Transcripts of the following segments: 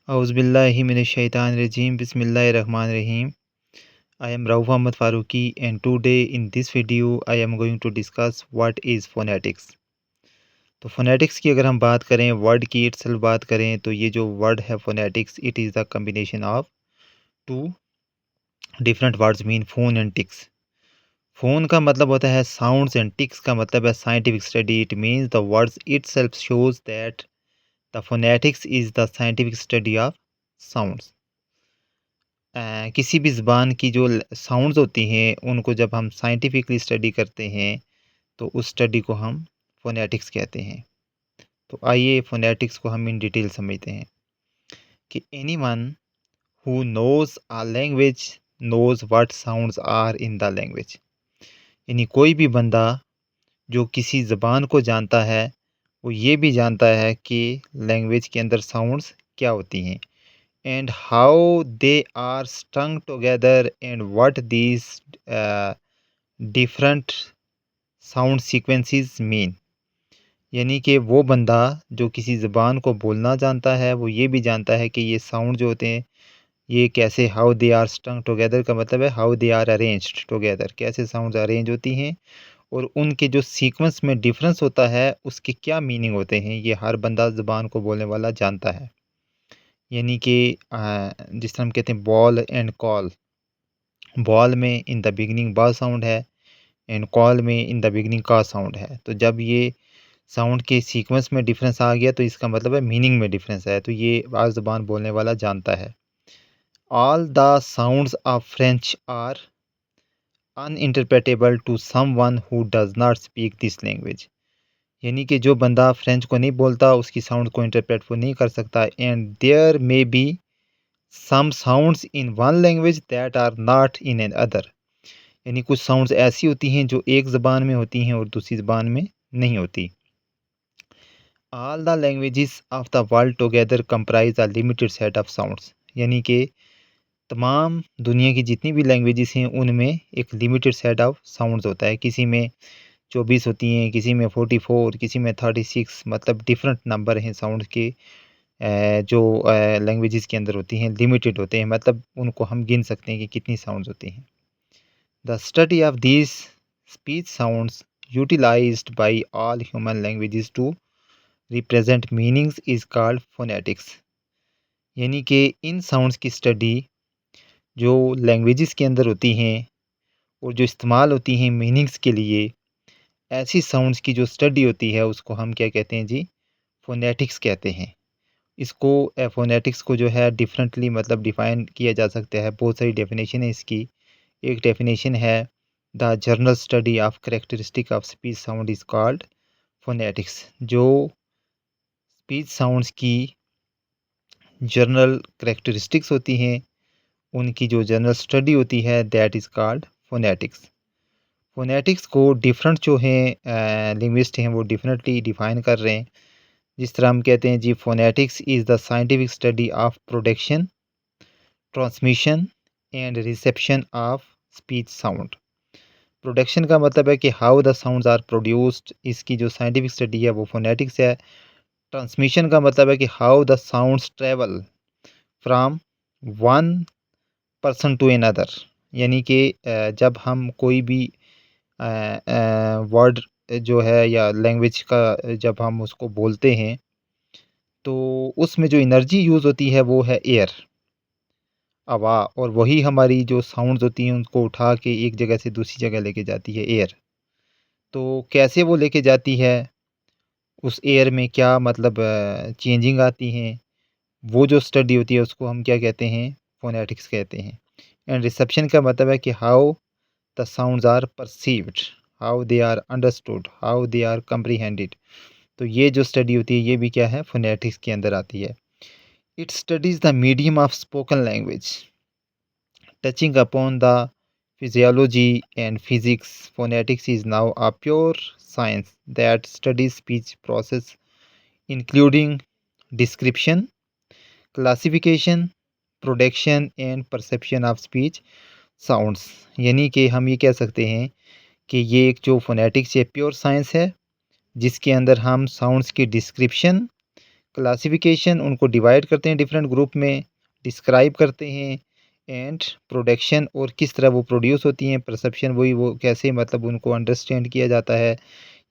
Auzubillahiminash-shaytanir-rajim. Bismillahir-rahmanir-rahim. I am Rauf Ahmad Faruqi, and today in this video I am going to discuss what is phonetics. तो phonetics की अगर हम बात करें, word की itself बात करें, तो ये जो वर्ड है phonetics, it is the combination of two different words mean phone and ticks. phone का मतलब होता है sounds and ticks का मतलब है scientific study. It means the words itself shows that the phonetics is the scientific study of sounds. किसी भी ज़बान की जो साउंड्स होती हैं उनको जब हम साइंटिफिकली स्टडी करते हैं तो उस स्टडी को हम फोनेटिक्स कहते हैं। तो आइए फोनेटिक्स को हम इन डिटेल समझते हैं कि anyone who knows a language knows what sounds are in the language. यानी कोई भी बंदा जो किसी ज़बान को जानता है वो ये भी जानता है कि लैंग्वेज के अंदर साउंड्स क्या होती हैं and how they are strung together and what these different sound sequences mean। यानी कि वो बंदा जो किसी ज़बान को बोलना जानता है वो ये भी जानता है कि ये साउंड जो होते हैं ये कैसे how they are strung together का मतलब है how they are arranged together, कैसे साउंड्स अरेंज होती हैं और उनके जो सीक्वेंस में डिफरेंस होता है उसके क्या मीनिंग होते हैं, ये हर बंदा ज़बान को बोलने वाला जानता है। यानी कि जिस तरह हम कहते हैं बॉल एंड कॉल, बॉल में इन द बिगनिंग बा साउंड है एंड कॉल में इन द बिगनिंग का साउंड है। तो जब ये साउंड के सीक्वेंस में डिफरेंस आ गया तो इसका मतलब है मीनिंग में डिफरेंस है, तो ये हर ज़बान बोलने वाला जानता है। All the sounds of French are uninterpretable to someone who does not speak this language. यानी कि जो बंदा फ्रेंच को नहीं बोलता उसकी साउंड को इंटरप्रेट वो नहीं कर सकता। And there may be some sounds in one language that are not in another। यानी कुछ साउंड्स ऐसी होती हैं जो एक ज़बान में होती हैं और दूसरी ज़बान में नहीं होती। All the languages of the world together comprise a limited set of sounds। यानी कि तमाम दुनिया की जितनी भी लैंग्वेजेस हैं उनमें एक लिमिटेड सेट ऑफ साउंड्स होता है। किसी में 24 होती हैं, किसी में 44, किसी में 36, मतलब डिफरेंट नंबर हैं साउंड्स के जो लैंग्वेजेस के अंदर होती हैं, लिमिटेड होते हैं, मतलब उनको हम गिन सकते हैं कि कितनी साउंड्स होती हैं। The study of these speech sounds utilized by all human languages to represent meanings is called phonetics. यानी कि इन साउंड्स की स्टडी जो लैंग्वेजेस के अंदर होती हैं और जो इस्तेमाल होती हैं मीनिंग्स के लिए, ऐसी साउंड्स की जो स्टडी होती है उसको हम क्या कहते हैं जी, फोनेटिक्स कहते हैं। इसको फोनेटिक्स को जो है डिफरेंटली मतलब डिफ़ाइन किया जा सकता है, बहुत सारी डेफिनेशन है इसकी। एक डेफिनेशन है the journal study of characteristic of speech sound is called phonetics. जो स्पीच साउंड्स की जर्नल करेक्टरिस्टिक्स होती हैं उनकी जो जर्नल स्टडी होती है that is called phonetics. Phonetics को डिफरेंट जो हैं लिंग्विस्ट हैं वो डिफरेंटली डिफ़ाइन कर रहे हैं। जिस तरह हम कहते हैं जी, phonetics is the scientific study of production, transmission and reception of speech sound. Production का मतलब है कि how the sounds are produced, इसकी जो साइंटिफिक स्टडी है वो फोनेटिक्स है। ट्रांसमिशन का मतलब है कि how the sounds travel from one person to another. यानी कि जब हम कोई भी वर्ड जो है या लैंग्वेज का जब हम उसको बोलते हैं तो उसमें जो एनर्जी यूज़ होती है वो है एयर, हवा, और वही हमारी जो साउंड्स होती हैं उनको उठा के एक जगह से दूसरी जगह लेके जाती है एयर। तो कैसे वो लेके जाती है, उस एयर में क्या मतलब चेंजिंग आती हैं, वो जो स्टडी होती है उसको हम क्या कहते हैं, फोनेटिक्स कहते हैं। एंड रिसेप्शन का मतलब है कि how the sounds are perceived, how they are understood, how they are comprehended. तो ये जो स्टडी होती है ये भी क्या है, फोनेटिक्स के अंदर आती है। It studies the medium of spoken language touching upon the physiology and physics. Phonetics is now a pure science that studies speech process including description, classification, production and perception of speech sounds। यानी कि हम ये कह सकते हैं कि ये एक जो फोनेटिक्स है प्योर साइंस है जिसके अंदर हम साउंड्स की डिस्क्रिप्शन, क्लासिफिकेशन, उनको डिवाइड करते हैं डिफरेंट ग्रुप में, डिस्क्राइब करते हैं, एंड प्रोडक्शन, और किस तरह वो प्रोड्यूस होती हैं, परसेप्शन वही वो कैसे मतलब उनको अंडरस्टैंड किया जाता है,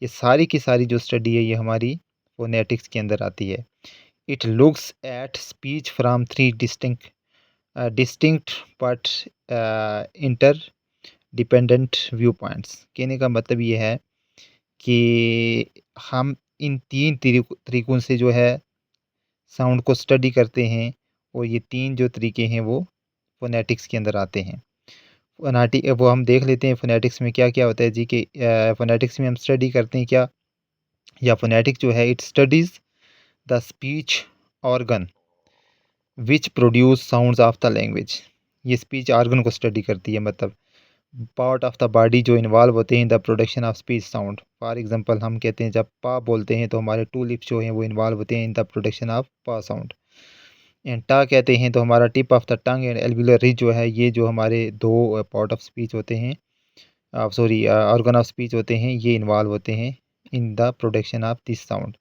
ये सारी की सारी जो स्टडी है ये हमारी फोनेटिक्स के अंदर आती है। It looks at speech from three distinct but inter dependent view points. कहने का मतलब ये है कि हम इन तीन तरीकों से जो है साउंड को स्टडी करते हैं, और ये तीन जो तरीके हैं वो फोनेटिक्स के अंदर आते हैं। फोनेटिक वो हम देख लेते हैं फोनेटिक्स में क्या क्या होता है जी, कि फोनेटिक्स में हम स्टडी करते हैं क्या, या फोनेटिक जो है it studies the speech organ which produce sounds of the language. ये स्पीच ऑर्गन को स्टडी करती है, मतलब पार्ट ऑफ द बॉडी जो इन्वॉल्व होते हैं in the production of speech sound. For example हम कहते हैं जब पा बोलते हैं तो हमारे टू लिप्स जो हैं वो इन्वॉल्व होते हैं इन द प्रोडक्शन ऑफ पा साउंड। एंड टा कहते हैं तो हमारा tip of the tongue and alveolar ridge जो है, ये जो हमारे दो पार्ट ऑफ स्पीच होते हैं, सॉरी ऑर्गन ऑफ स्पीच होते हैं, ये इन्वॉल्व होते हैं in the production of this sound.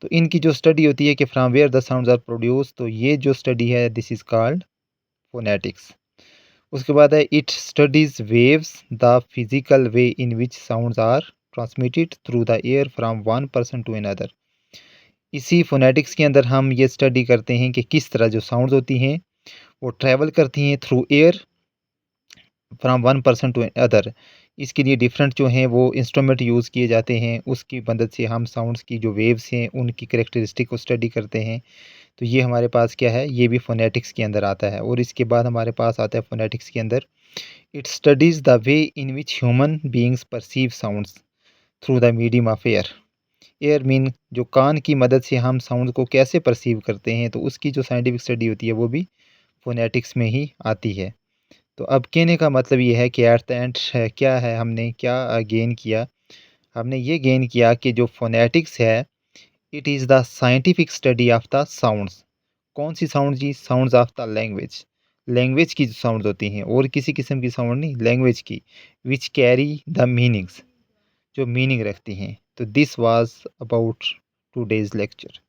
तो इनकी जो स्टडी होती है कि from where the sounds are produce, तो ये जो स्टडी है दिस इज़ कॉल्ड फोनेटिक्स। उसके बाद है it studies waves the physical way in which sounds are transmitted through the air from one person to another. इसी फोनेटिक्स के अंदर हम ये स्टडी करते हैं कि किस तरह जो साउंड्स होती हैं वो ट्रैवल करती हैं through air from one person to other. इसके लिए डिफरेंट जो हैं वो इंस्ट्रूमेंट यूज़ किए जाते हैं, उसकी मदद से हम साउंड्स की जो वेव्स हैं उनकी करेक्टरिस्टिक को स्टडी करते हैं। तो ये हमारे पास क्या है, ये भी फोनेटिक्स के अंदर आता है। और इसके बाद हमारे पास आता है फोनेटिक्स के अंदर it studies the way in which human beings perceive sounds through the medium of air. Air mean जो कान की मदद से हम साउंड को कैसे परसीव करते हैं, तो उसकी जो साइंटिफिक स्टडी होती है वो भी फोनेटिक्स में ही आती है। तो अब कहने का मतलब ये है कि एट द एंड क्या है, हमने क्या गेन किया, हमने ये गेन किया कि जो फोनेटिक्स है it is the scientific study of the sounds. कौन सी साउंड जी, sounds of the language. Language की जो साउंड होती हैं, और किसी किस्म की साउंड नहीं, लैंग्वेज की, विच कैरी द मीनिंग्स, जो मीनिंग रखती हैं। तो this was about today's lecture.